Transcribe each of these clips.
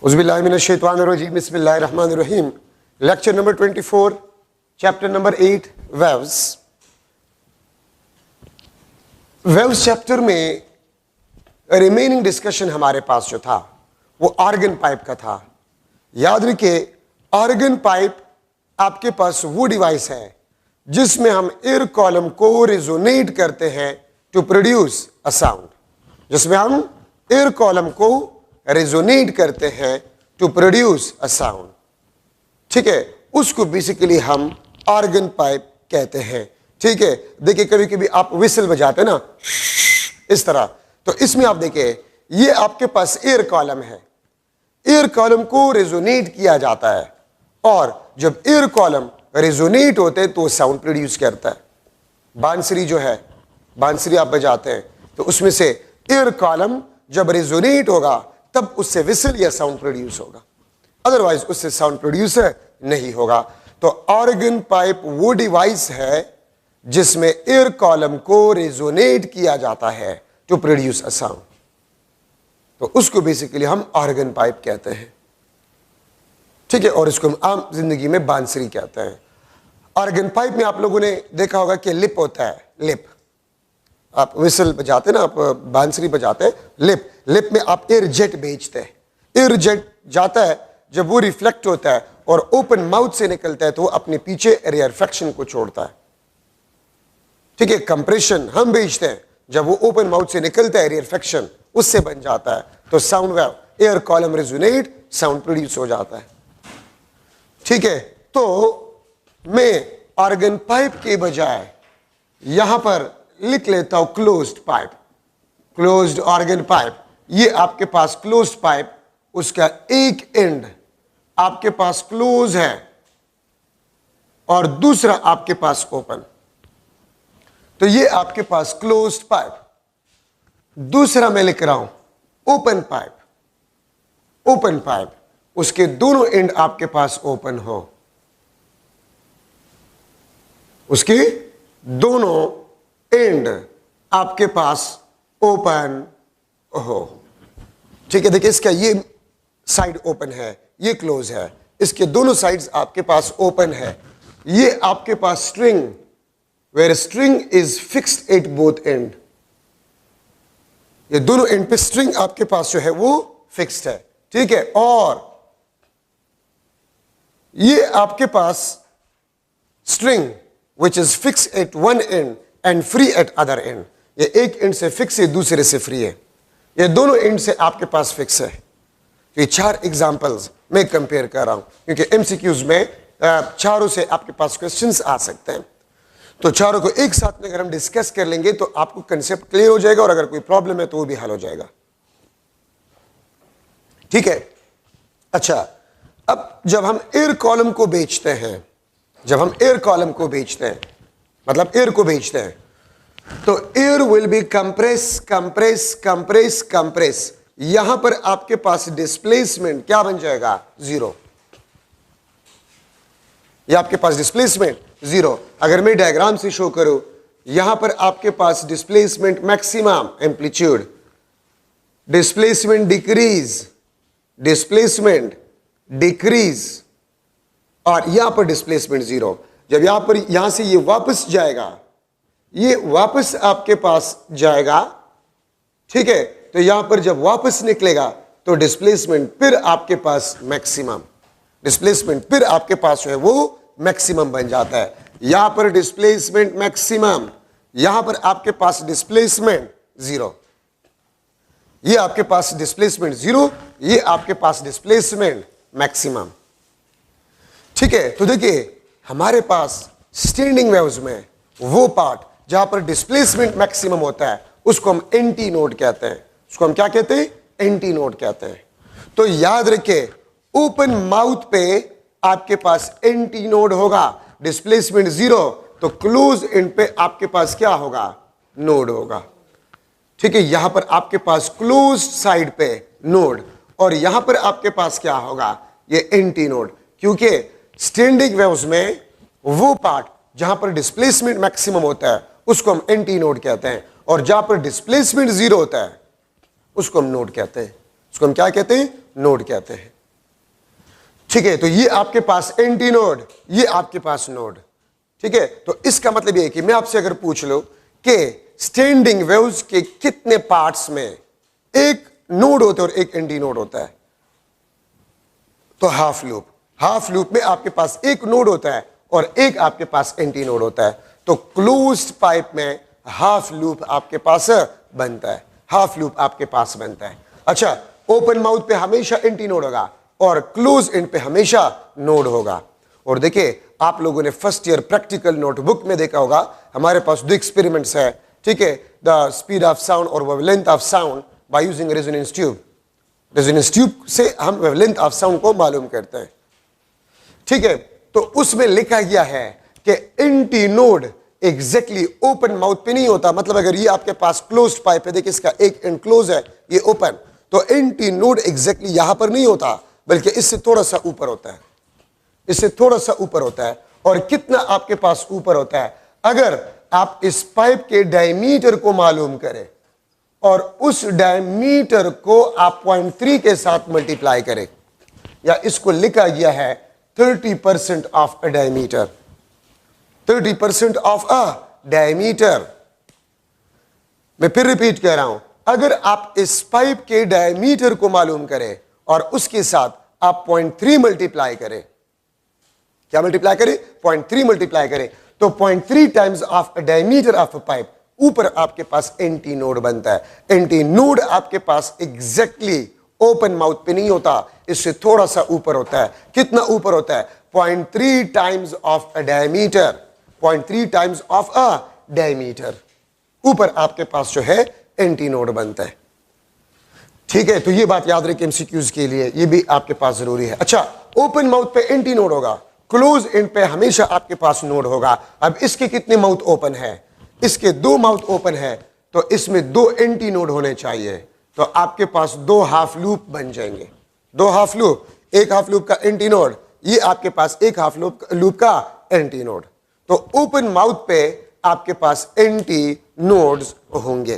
उज़्बिल्लाहिमिनश्शैतानिर्रजीम बिस्मिल्लाहिर्रहमानिर्रहीम। Lecture number 24, chapter number 8, waves. Waves chapter में remaining discussion हमारे पास जो था वो आर्गन पाइप का था। याद रखिए, आर्गन पाइप आपके पास वो डिवाइस है जिसमें हम एयर कॉलम को रेजोनेट करते हैं टू प्रोड्यूस अ साउंड, जिसमें हम एयर कॉलम को रेजोनेट करते हैं टू प्रोड्यूस अ साउंड। ठीक है, उसको बेसिकली हम आर्गन पाइप कहते हैं। ठीक है, देखिए कभी कभी आप विसल बजाते हैं ना इस तरह, तो इसमें आप देखिए ये आपके पास एयर कॉलम है, एयर कॉलम को रेजोनेट किया जाता है और जब एयर कॉलम रेजोनेट होते हैं तो साउंड प्रोड्यूस करता है। बांसुरी जो है, बांसुरी आप बजाते हैं तो उसमें से एयर कॉलम जब रेजोनेट होगा तब उससे विसल या साउंड प्रोड्यूस होगा, अदरवाइज उससे साउंड प्रोड्यूसर नहीं होगा। तो ऑर्गन पाइप वो डिवाइस है जिसमें एयर कॉलम को रेजोनेट किया जाता है टू प्रोड्यूस अ साउंड, तो उसको बेसिकली हम ऑर्गन पाइप कहते हैं। ठीक है, और इसको हम आम जिंदगी में बांसुरी कहते हैं। ऑर्गन पाइप में आप लोगों ने देखा होगा कि लिप होता है, लिप। आप विसल बजाते हैं ना, आप बांसुरी बजाते हैं, लिप, लिप में आप एयर जेट भेजते हैं। एयर जेट जाता है, जब वो रिफ्लेक्ट होता है और ओपन माउथ से निकलता है तो वो अपने पीछे रेयरफेक्शन को छोड़ता है। ठीक है, कंप्रेशन हम भेजते हैं, जब वो ओपन माउथ से निकलता है रेयरफेक्शन उससे बन जाता है, तो sound wave, air column resonate, sound produce हो जाता है। ठीक है, तो मैं ऑर्गन पाइप के बजाय यहां पर लिख लेता हूं closed pipe, closed organ pipe. ये आपके पास क्लोज्ड पाइप, उसका एक एंड आपके पास क्लोज है और दूसरा आपके पास ओपन, तो ये आपके पास क्लोज्ड पाइप। दूसरा मैं लिख रहा हूं ओपन पाइप, ओपन पाइप, उसके दोनों एंड आपके पास ओपन हो, उसके दोनों एंड आपके पास ओपन हो। ठीक है, देखिए इसका ये साइड ओपन है, ये क्लोज है, इसके दोनों साइड्स आपके पास ओपन है। ये आपके पास string, where string is fixed at both end, ये दोनों एंड पे स्ट्रिंग आपके पास जो है वो फिक्स्ड है। ठीक है, और ये आपके पास string which is fix at one end end free at other end, ये एक एंड से फिक्स है, दूसरे से फ्री है, ये दोनों एंड से आपके पास फिक्स है। तो ये चार एग्जांपल्स मैं कंपेयर कर रहा हूं क्योंकि एमसीक्यूज में चारों से आपके पास क्वेश्चंस आ सकते हैं, तो चारों को एक साथ में अगर हम डिस्कस कर लेंगे तो आपको कंसेप्ट क्लियर हो जाएगा और अगर कोई प्रॉब्लम है तो वो भी हल हो जाएगा। ठीक है, अच्छा, अब जब हम एयर कॉलम को बेचते हैं, जब हम एयर कॉलम को बेचते हैं, मतलब एयर को बेचते हैं, तो air will be compress compress compress compress, यहां पर आपके पास डिस्प्लेसमेंट क्या बन जाएगा, जीरो। ये आपके पास डिस्प्लेसमेंट जीरो। अगर मैं डायग्राम से शो करूं, यहां पर आपके पास displacement maximum amplitude, displacement decrease, displacement decrease, और यहां पर डिस्प्लेसमेंट जीरो। जब यहां पर, यहां से ये वापस जाएगा, ये वापस आपके पास जाएगा। ठीक है, तो यहां पर जब वापस निकलेगा तो डिस्प्लेसमेंट फिर आपके पास मैक्सिमम, डिस्प्लेसमेंट फिर आपके पास जो है वो मैक्सिमम बन जाता है। यहां पर डिस्प्लेसमेंट मैक्सिमम, यहां पर आपके पास डिस्प्लेसमेंट जीरो, ये आपके पास डिस्प्लेसमेंट जीरो, ये आपके पास डिस्प्लेसमेंट मैक्सिमम। ठीक है, तो देखिए हमारे पास स्टैंडिंग वेव्स में वो पार्ट जहां पर डिस्प्लेसमेंट मैक्सिमम होता है उसको हम एंटी नोड कहते हैं, उसको हम क्या कहते हैं, एंटी नोड कहते हैं। तो याद रखिए, ओपन माउथ पे आपके पास एंटी नोड होगा, डिस्प्लेसमेंट जीरो, तो क्लोज एंड पे आपके पास क्या होगा, नोड होगा। ठीक है, यहां पर आपके पास क्लोज साइड पे नोड और यहां पर आपके पास क्या होगा, ये एंटी नोड, क्योंकि स्टैंडिंग वेव्स में वो पार्ट जहां पर डिस्प्लेसमेंट मैक्सिमम होता है उसको हम एंटी नोड कहते हैं, और जहां पर डिस्प्लेसमेंट जीरो होता है उसको हम नोड कहते हैं, उसको हम क्या कहते हैं, नोड कहते हैं। ठीक है, तो ये आपके पास एंटी नोड, ये आपके पास नोड। ठीक है, तो इसका मतलब ये है कि मैं आपसे अगर पूछ लो कि स्टैंडिंग वेव्स के कितने पार्ट्स में एक नोड होता है और एक एंटी नोड होता है, तो हाफ लूप, हाफ लूप में आपके पास एक नोड होता है और एक आपके पास एंटी नोड होता है। तो क्लोज्ड पाइप में हाफ लूप आपके पास बनता है, हाफ लूप आपके पास बनता है। अच्छा, ओपन माउथ पे हमेशा एंटी नोड होगा और क्लोज एंड पे हमेशा नोड होगा। और देखिए, आप लोगों ने फर्स्ट ईयर प्रैक्टिकल नोटबुक में देखा होगा, हमारे पास दो एक्सपेरिमेंट्स है। ठीक है, द स्पीड ऑफ साउंड और wavelength of sound by using resonance tube. Resonance tube से हम वेवलेंथ ऑफ साउंड को मालूम करते हैं। ठीक है, तो उसमें लिखा गया है कि anti node exactly open mouth पे नहीं होता। मतलब अगर ये आपके पास क्लोज्ड पाइप है, देखिए इसका एक एंड क्लोज है, ये ओपन, तो एंटी नोड एग्जैक्टली यहां पर नहीं होता, बल्कि इससे थोड़ा सा ऊपर होता है, इससे थोड़ा सा ऊपर होता है। और कितना आपके पास ऊपर होता है, अगर आप इस पाइप के डायमीटर को मालूम करें और उस डायमीटर को आप 0.3 के साथ मल्टीप्लाई करें, या इसको लिखा गया है 30% of a diameter, 30% of a diameter. मैं फिर रिपीट कर रहा हूं, अगर आप इस पाइप के डायमीटर को मालूम करें और उसके साथ आप 0.3 मल्टीप्लाई करें, क्या मल्टीप्लाई करें, 0.3 मल्टीप्लाई करें, तो 0.3 times of diameter of a pipe, ऊपर आपके पास एंटी नोड बनता है। एंटी नोड आपके पास एग्जैक्टली ओपन माउथ पे नहीं होता, इससे थोड़ा सा ऊपर होता है। कितना ऊपर होता है, 0.3 times of a diameter, 0.3 times of a diameter ऊपर आपके पास जो है एंटी नोड बनता है। ठीक है, तो ये बात याद रखिए एमसीक्यूज के लिए, ये भी आपके पास जरूरी है। अच्छा, ओपन माउथ पे एंटी नोड होगा, क्लोज एंड पे हमेशा आपके पास नोड होगा। अब इसके कितने माउथ ओपन है, इसके 2 माउथ ओपन है, तो इसमें 2 एंटी नोड होने चाहिए, तो आपके पास 2 हाफ लूप बन जाएंगे। 2 हाफ लूप, एक हाफ लूप का एंटी नोड, ये आपके पास एक हाफ लूप का एंटी नोड। तो ओपन माउथ पे आपके पास एंटी नोड्स होंगे।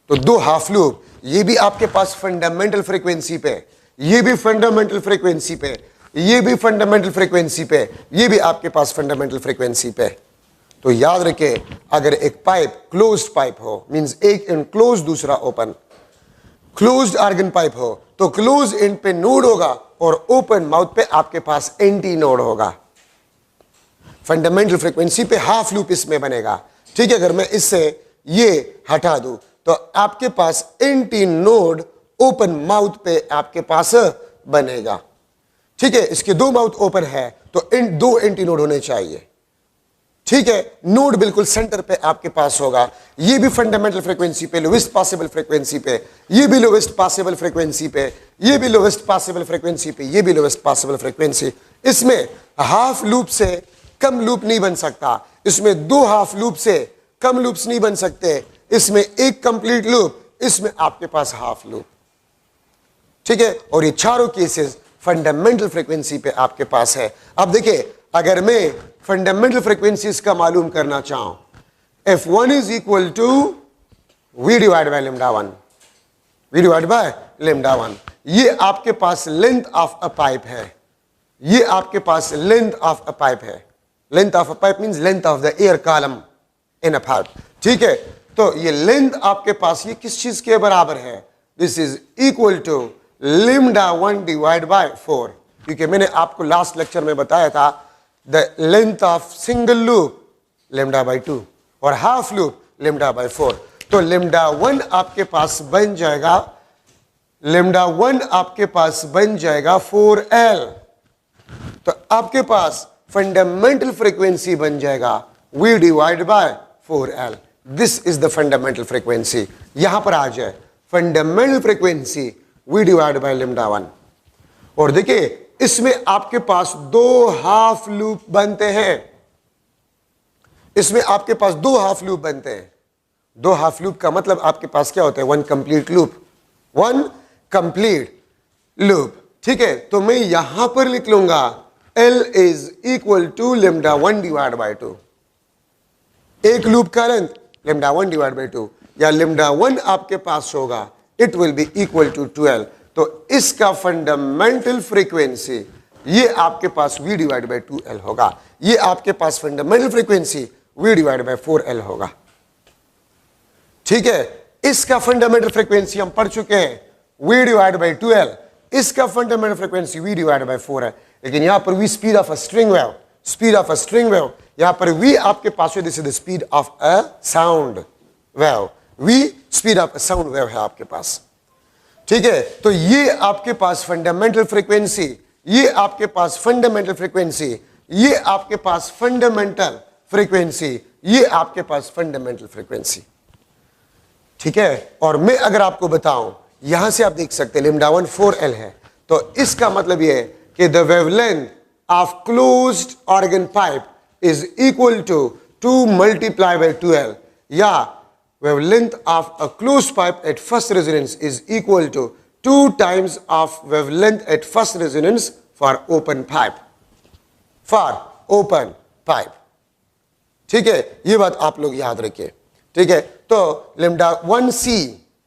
तो 2 हाफ लूप, ये भी आपके पास फंडामेंटल फ्रीक्वेंसी पे, ये भी फंडामेंटल फ्रीक्वेंसी पे, ये भी फंडामेंटल फ्रीक्वेंसी पे, ये भी आपके पास फंडामेंटल फ्रीक्वेंसी पे। तो याद रखें, अगर एक पाइप क्लोज्ड पाइप हो, मींस एक एंड क्लोज दूसरा ओपन, क्लोज्ड आर्गन पाइप हो, तो क्लोज एंड पे नोड होगा और ओपन माउथ पे आपके पास एंटी नोड होगा। फंडामेंटल फ्रीक्वेंसी पे हाफ लूप इसमें बनेगा। ठीक है, अगर मैं इससे ये हटा दूं तो आपके पास एंटी नोड ओपन माउथ पे आपके पास बनेगा। ठीक है, इसके 2 माउथ ओपन है तो 2 एंटी नोड होने चाहिए। ठीक है, नोड बिल्कुल सेंटर पे आपके पास होगा। ये भी फंडामेंटल फ्रीक्वेंसी पे, लोवेस्ट पॉसिबल फ्रीक्वेंसी पे, ये भी लोवेस्ट पॉसिबल फ्रीक्वेंसी पे, ये भी लोवेस्ट पॉसिबल फ्रीक्वेंसी पे, ये भी लोवेस्ट पॉसिबल फ्रीक्वेंसी। इसमें हाफ लूप से कम लूप नहीं बन सकता, इसमें 2 हाफ लूप से कम लूप्स नहीं बन सकते, इसमें एक कंप्लीट लूप, इसमें आपके पास हाफ लूप। ठीक है, और ये चारों केसेस फंडामेंटल फ्रीक्वेंसी पे आपके पास है। अब देखिए, अगर मैं फंडामेंटल फ्रीक्वेंसीज का मालूम करना चाहूं, F1 is equal to V divide by lambda 1, V divide by lambda 1। ये आपके पास लेंथ ऑफ अ पाइप है, ये आपके पास लेंथ ऑफ अ पाइप है। Length of a pipe means length of the air column in a pipe. ठीक है, तो ये लेंथ आपके पास ये किस चीज के बराबर है, this is equal to lambda 1 divide by 4। क्योंकि मैंने आपको लास्ट लेक्चर में बताया था the length of single loop lambda by 2 और हाफ लूप लैम्डा बाय 4। तो लैम्डा 1 आपके पास बन जाएगा, लैम्डा 1 आपके पास बन जाएगा 4L। तो आपके पास फंडामेंटल फ्रीक्वेंसी बन जाएगा V divide bye 4L। This is the fundamental frequency. यहां पर आ जाए fundamental frequency V divide by lambda 1। और देखिए, इसमें आपके पास 2 हाफ लूप बनते हैं, इसमें आपके पास 2 हाफ लूप बनते हैं। 2 हाफ लूप का मतलब आपके पास क्या होता है, 1 कंप्लीट लूप, 1 कंप्लीट लूप। ठीक है, तो मैं यहां पर लिख लूंगा L is equal to lambda 1 divide by 2। एक लूप का लेंथ लैम्डा 1 डिवाइड बाय 2, या लैम्डा 1 आपके पास होगा, it will be equal to 12। तो इसका फंडामेंटल फ्रीक्वेंसी ये आपके पास v डिवाइड बाई 2L होगा। ये आपके पास fundamental frequency v divide by 4L होगा। ठीक है, इसका फंडामेंटल फ्रीक्वेंसी हम पढ़ चुके हैं v डिवाइड बाई 2L। इसका fundamental frequency v divide by 4 है। लेकिन यहां पर v speed of a string wave, speed of a string wave, यहां पर v आपके पास है, this is the speed of a sound wave. v speed of a sound wave है आपके पास। ठीक है, तो ये आपके पास फंडामेंटल फ्रीक्वेंसी, ये आपके पास फंडामेंटल फ्रीक्वेंसी, ये आपके पास फंडामेंटल फ्रीक्वेंसी, ये आपके पास फंडामेंटल फ्रीक्वेंसी। ठीक है, और मैं अगर आपको बताऊं, यहां से आप देख सकते हैं λ1 4L है, तो इसका मतलब ये है कि the wavelength of closed organ pipe is equal to 2 multiply by 2L, या wavelength of a closed pipe at first resonance is equal to 2 times of wavelength at first resonance for open pipe, for open pipe। ठीक है, ये बात आप लोग याद रखिए। ठीक है, तो λ1C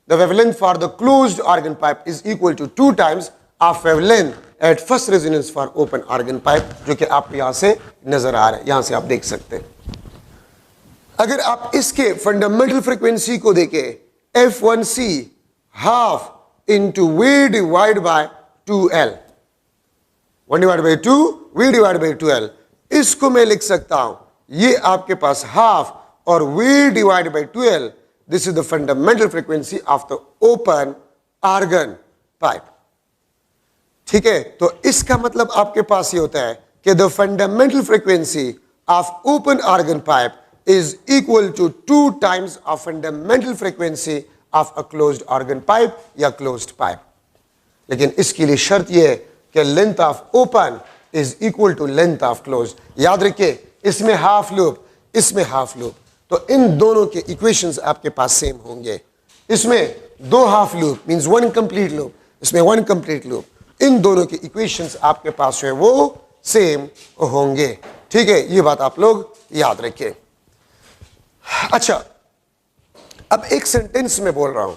the wavelength for the closed organ pipe is equal to 2 times of wavelength at first resonance for open organ pipe, जो कि आप यहां से नजर आ रहे हैं, यहां से आप देख सकते हैं। अगर आप इसके फंडामेंटल फ्रीक्वेंसी को देखें, F1C half into V divide bye 2L, 1 divide by 2 V divide by 2L, इसको मैं लिख सकता हूं, ये आपके पास हाफ और V divide by 2L, this is the fundamental frequency of the open organ pipe. ठीक है, तो इसका मतलब आपके पास ये होता है कि the fundamental frequency of open organ pipe is equal to 2 times of fundamental frequency of a closed organ pipe या closed pipe। लेकिन इसके लिए शर्त यह है कि length of open is equal to length of closed। याद रखिए, इसमें हाफ लूप, इसमें हाफ लूप, तो इन दोनों के इक्वेशंस आपके पास सेम होंगे। इसमें 2 half loop means 1 complete loop, इसमें 1 कंप्लीट लूप, इन दोनों के इक्वेशंस आपके पास है वो सेम होंगे। ठीक है, ये बात आप लोग याद रखिए। अच्छा, अब एक सेंटेंस में बोल रहा हूं,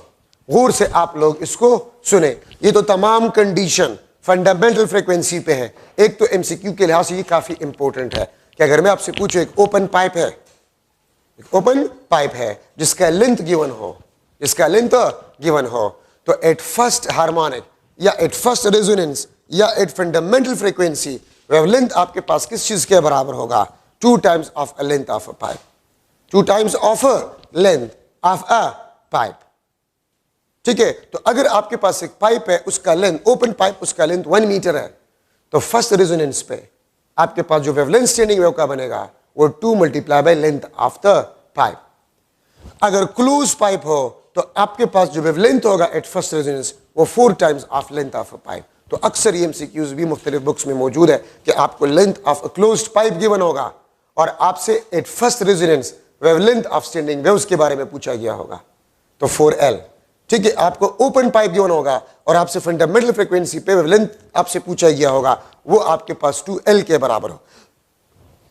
गौर से आप लोग इसको सुने। ये तो तमाम कंडीशन फंडामेंटल फ्रीक्वेंसी पे है। एक तो एमसीक्यू के लिहाज से ये काफी इंपॉर्टेंट है कि अगर मैं आपसे पूछूं, एक ओपन पाइप है, एक ओपन पाइप है जिसका लेंथ गिवन हो, जिसका लेंथ गिवन हो, तो एट फर्स्ट हार्मोनिक या एट फर्स्ट रेजोनेंस या एट फंडामेंटल फ्रीक्वेंसी वेवलेंथ आपके पास किस चीज के बराबर होगा? 2 times of a length of a pipe, 2 times of a length of a pipe. ठीक है, तो अगर आपके पास एक पाइप है, उसका लेंथ, ओपन पाइप, उसका लेंथ 1 मीटर है, तो फर्स्ट रेजोनेंस पे आपके पास जो वेवलेंथ स्टैंडिंग वेव का बनेगा वो 2 multiply by length of the pipe. अगर क्लोज पाइप हो तो आपके पास जो वेवलेंथ होगा एट फर्स्ट रेजोनेंस वो 4 times of length of a pipe. तो अक्सर ये एमसीक्यूज भी मुख्तलिफ बुक्स में मौजूद है कि आपको length of a closed pipe given होगा और आपसे at first resonance wavelength of standing waves के बारे में पूछा गया होगा, तो 4L। ठीक है, आपको ओपन पाइप गिवन होगा और आपसे फंडामेंटल फ्रीक्वेंसी पे वेवलेंथ आपसे पूछा गया होगा, वो आपके पास 2L के बराबर हो।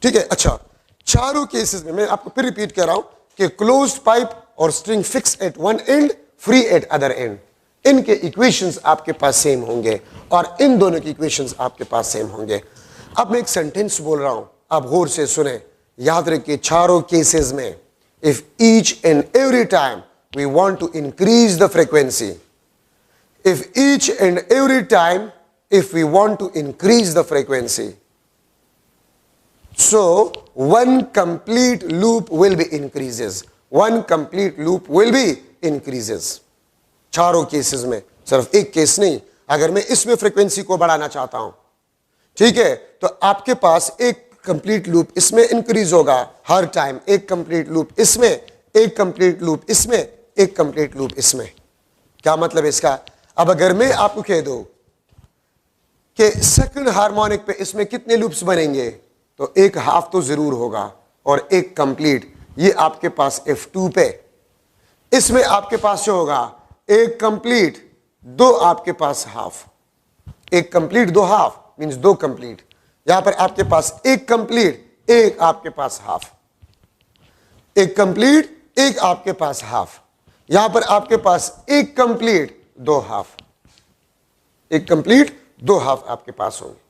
ठीक है, अच्छा, चारों केसेस में मैं आपको फिर रिपीट कर रहा हूं कि क्लोज्ड पाइप और string fix at one and, free at other and, इनके इक्वेशंस आपके पास सेम होंगे और इन दोनों के इक्वेशंस आपके पास सेम होंगे। अब मैं एक सेंटेंस बोल रहा हूं, आप गौर से सुने, याद रखिए, चारों केसेस में if each and every time we want to increase the frequency, if each and every time if we want to increase the frequency, so one complete loop will be increases, one complete loop will be increases। चारों cases में, सिर्फ एक case नहीं, अगर मैं इसमें frequency को बढ़ाना चाहता हूं, ठीक है, तो आपके पास एक कंप्लीट लूप इसमें इंक्रीज होगा हर टाइम, एक कंप्लीट लूप इसमें, एक कंप्लीट लूप इसमें, एक कंप्लीट लूप इसमें। क्या मतलब इसका? अब अगर मैं आपको कह दूं कि सेकंड हार्मोनिक पे इसमें कितने लूप्स बनेंगे, तो एक हाफ तो जरूर होगा और एक कंप्लीट, ये आपके पास F2 पे, इसमें आपके पास जो होगा एक कंप्लीट, 2 आपके पास हाफ, एक कंप्लीट 2 हाफ मींस 2 कंप्लीट, यहां पर आपके पास एक कंप्लीट, एक आपके पास हाफ, एक कंप्लीट, एक आपके पास हाफ, यहां पर आपके पास एक कंप्लीट 2 हाफ। एक कंप्लीट, दो हाफ आपके पास होंगे।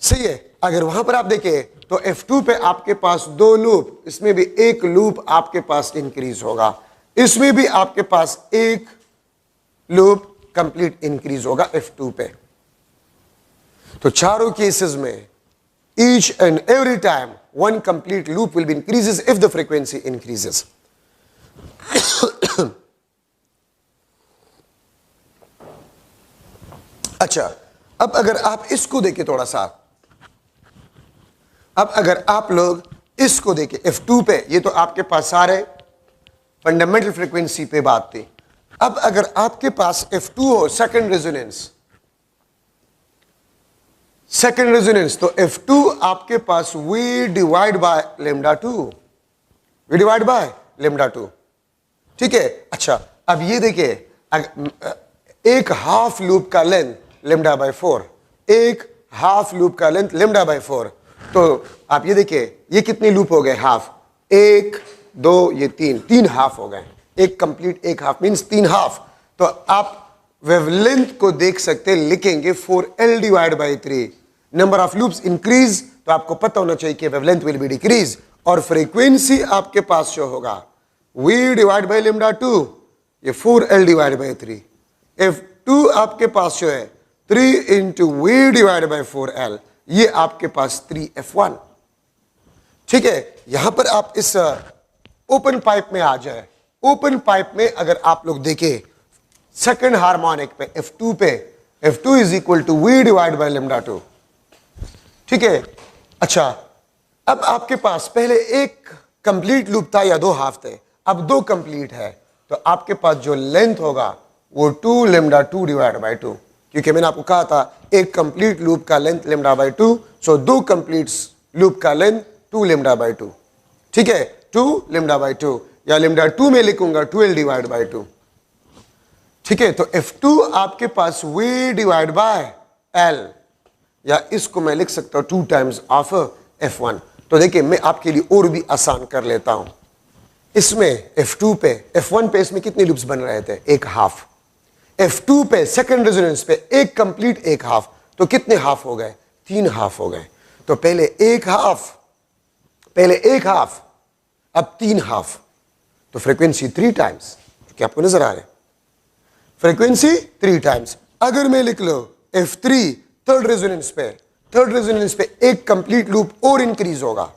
सही है। अगर वहां पर आप देखें तो F2 पे आपके पास दो लूप, इसमें भी एक लूप आपके पास इंक्रीज होगा, इसमें भी आपके पास एक लूप कंप्लीट इंक्रीज होगा F2 पे। तो चारों केसेस में each and every time one complete loop will be increases if the frequency increases. अच्छा, अब अगर आप इसको देखें थोड़ा सा, अब अगर आप लोग इसको देखें F2 पे, ये तो आपके पास सारे फंडामेंटल फ्रीक्वेंसी पे बात थी। अब अगर आपके पास F2 हो सेकंड रेजोनेंस, सेकंड रेजोनेंस, तो F2 आपके पास V divide by lambda 2, V divide by lambda 2, ठीक है। अच्छा, अब ये देखिए, एक हाफ लूप का लेंथ लेमडा बाय 4, एक हाफ लूप का लेंथ लेमडा बाय 4, तो आप ये देखिए ये कितने लूप हो गए, हाफ, एक दो, ये तीन, तीन हाफ हो गए, एक कंप्लीट एक हाफ मींस तीन हाफ। तो आप वेवलेंथ को देख सकते, लिखेंगे 4L divide bye 3, number of loops increase, तो आपको पता होना चाहिए कि वेवलेंथ विल बी डिक्रीज, और फ्रीक्वेंसी आपके पास जो होगा V डिवाइड बाय लेमडा 2, ये 4L डिवाइड बाय 3, F2 आपके पास जो है 3 into V divide bye 4L, ये आपके पास 3F1, ठीक है। यहां पर आप इस ओपन पाइप में आ जाए, ओपन पाइप में अगर आप लोग देखें सेकंड हार्मोनिक पे F2 पे, F2 is equal to V divide by lambda 2, ठीक है। अच्छा, अब आपके पास पहले एक कंप्लीट लूप था या दो हाफ थे, अब दो कंप्लीट है, तो आपके पास जो लेंथ होगा वो 2 लेमडा 2 डिवाइड बाय 2, क्योंकि मैंने आपको कहा था एक कंप्लीट लूप का लेंथ लेमडा बाय 2, सो दो कंप्लीट लूप का लेंथ 2 लेमडा बाय 2, ठीक है, 2 लेमडा बाय 2, या लेमडा 2 में लिखूंगा 12 डिवाइड बाय 2, ठीक है। तो F2 आपके पास V डिवाइड बाय L, या इसको मैं लिख सकता हूं 2 टाइम्स ऑफ F1। तो देखिए मैं आपके लिए और भी आसान कर लेता हूं, इसमें F2 पे, F1 पे इसमें कितने लूप्स बन रहे थे, एक हाफ, F2 पे सेकंड रेजोनेंस पे एक कंप्लीट एक हाफ, तो कितने हाफ हो गए, 3 हाफ हो गए। तो पहले एक हाफ, पहले एक हाफ, अब 3 हाफ, तो फ्रीक्वेंसी 3 टाइम्स, क्या आपको नजर आ रहा है, फ्रीक्वेंसी 3 टाइम्स। अगर मैं लिख लो F3 थर्ड रेजोनेंस पे, थर्ड रेजोनेंस पे एक कंप्लीट लूप और इंक्रीज होगा,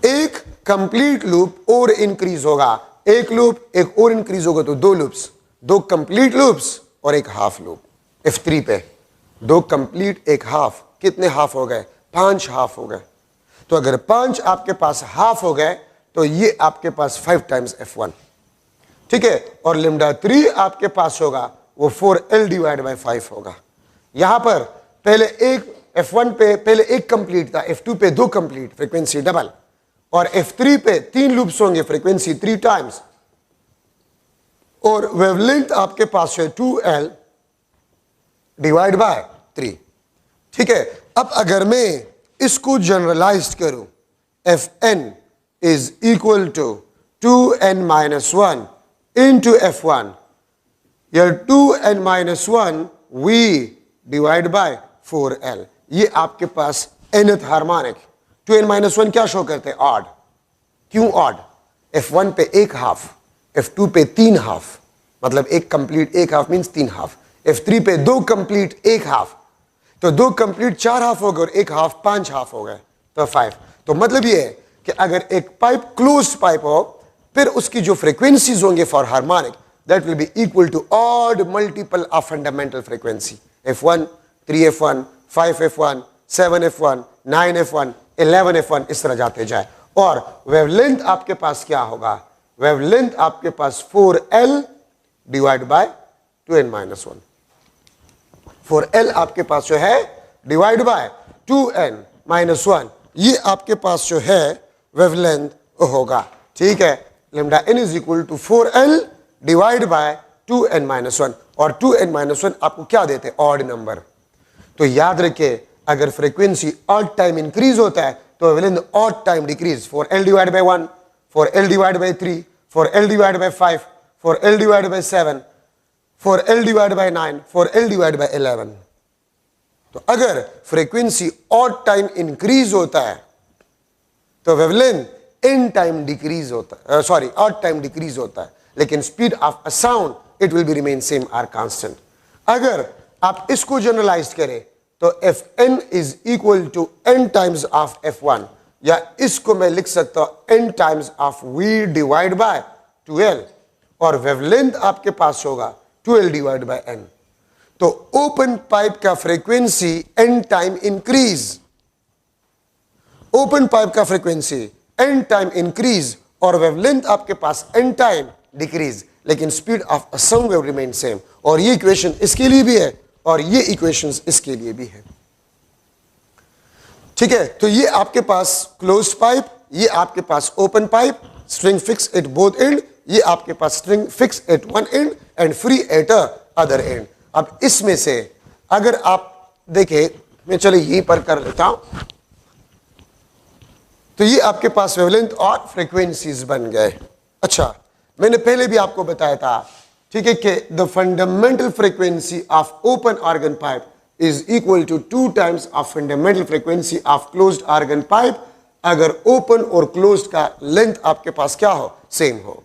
एक कंप्लीट लूप और इंक्रीज होगा, एक लूप एक और इंक्रीज होगा, तो दो लूप्स, दो कंप्लीट लूप्स और एक हाफ लूप। F3 पे दो कंप्लीट एक हाफ, कितने हाफ हो गए, 5 हाफ हो गए। तो अगर 5 आपके पास हाफ हो गए तो ये आपके पास 5 टाइम्स F1, ठीक है। और लेमडा 3 आपके पास होगा वो 4L डिवाइड बाय 5 होगा। यहां पर पहले एक F1 पे पहले एक कंप्लीट था, F2 पे दो कंप्लीट, फ्रीक्वेंसी डबल, और F3 पे 3 लूप्स होंगे, फ्रीक्वेंसी 3 टाइम्स, और वेवलेंथ आपके पास है 2L डिवाइड बाय 3, ठीक है। अब अगर मैं इसको जनरलाइज करूं, Fn is equal to 2n-1 into F1, या 2n-1 V divide bye 4L, ये आपके पास nth हार्मोनिक। 2n-1 क्या शो करते हैं, ऑड। क्यों ऑड, F1 पे एक हाफ, F2 पे 3 हाफ, मतलब एक कंप्लीट एक हाफ मींस 3 हाफ, F3 पे दो कंप्लीट एक हाफ, तो दो कंप्लीट 4 हाफ हो गए और एक हाफ 5 हाफ हो गए, तो 5। तो मतलब ये है कि अगर एक पाइप क्लोज पाइप हो, फिर उसकी जो फ्रीक्वेंसीज होंगे for harmonic, that will be equal to odd multiple of fundamental frequency, F1, 3F1, 5F1, 7F1, 9F1, 11F1, इस तरह जाते जाए। और वेवलेंथ आपके पास क्या होगा, वेवलेंथ आपके पास 4L divide by 2n-1, 4L आपके पास जो है डिवाइड बाय 2n-1, ये आपके पास जो है वेवलेंथ होगा, ठीक है। Lambda n is equal to 4L divide by 2n-1, और 2n-1 आपको क्या देते हैं, ऑड नंबर। तो याद रखिए अगर फ्रीक्वेंसी ऑड टाइम इंक्रीज होता है तो wavelength odd time decrease, 4L divide bye 1, 4L divide bye 3, 4L divide bye 5, 4L divide bye 7, for L divide by 9, for L divide by 11। तो अगर फ्रीक्वेंसी ऑड टाइम इंक्रीज होता है तो wavelength in time decrease होता है, sorry odd time decrease होता है, लेकिन speed of a sound it will be remain same or constant. अगर आप इसको जनरलाइज करें तो F N is equal to N times of F one, या इसको मैं लिख सकता हूं N times of V divide by 12, और वेवलेंथ आपके पास होगा 12 डिवाइड बाय एन। तो ओपन पाइप का frequency N time increase, open pipe का फ्रीक्वेंसी एन टाइम इंक्रीज और वेवलेंथ आपके पास एन टाइम डिक्रीज, लेकिन speed of a sound wave remain same. और ये इक्वेशन इसके लिए भी है और ये इक्वेशंस इसके लिए भी है। ठीक है, तो ये आपके पास क्लोज्ड पाइप, ये आपके पास open pipe, string fix at both end, ये आपके पास string fix at one end end free at other end. अब इसमें से अगर आप देखें, मैं चलिए यहीं पर कर लेता हूं, तो ये आपके पास वेवलेंथ और फ्रीक्वेंसीज बन गए। अच्छा, मैंने पहले भी आपको बताया था, ठीक है, कि the fundamental frequency of open organ pipe is equal to 2 times of fundamental frequency of closed organ pipe, अगर ओपन और क्लोज्ड का लेंथ आपके पास क्या हो, सेम हो।